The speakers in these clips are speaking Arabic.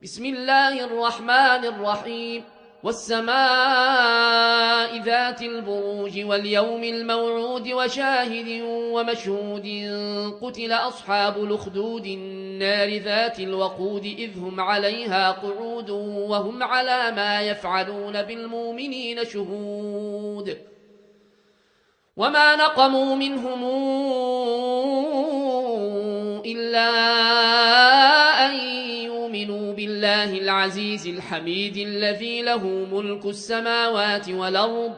بسم الله الرحمن الرحيم والسماء ذات البروج واليوم الموعود وشاهد ومشهود قتل أصحاب الأخدود النار ذات الوقود إذ هم عليها قعود وهم على ما يفعلون بالمؤمنين شهود وما نقموا منهم إلا أن يؤمنوا بالله العزيز الحميد الذي له ملك السماوات والأرض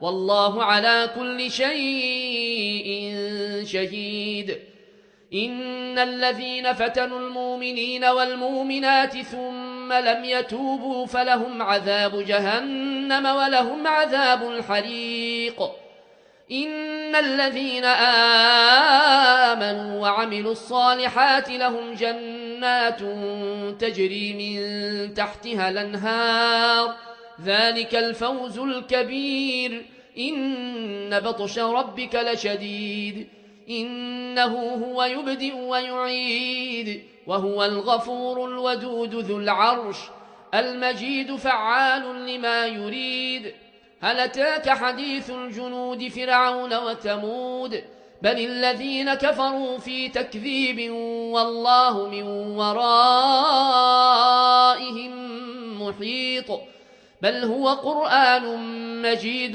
والله على كل شيء شهيد إن الذين فتنوا المؤمنين والمؤمنات ثم لم يتوبوا فلهم عذاب جهنم ولهم عذاب الحريق إن الذين آمنوا وعملوا الصالحات لهم جنات تجري من تحتها الأنهار ذلك الفوز الكبير إن بطش ربك لشديد إنه هو يبدئ ويعيد وهو الغفور الودود ذو العرش المجيد فعال لما يريد هل أتاك حديث الجنود فرعون وثمود بل الذين كفروا في تكذيب والله من ورائهم محيط بل هو قرآن مجيد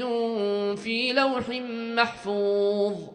في لوح محفوظ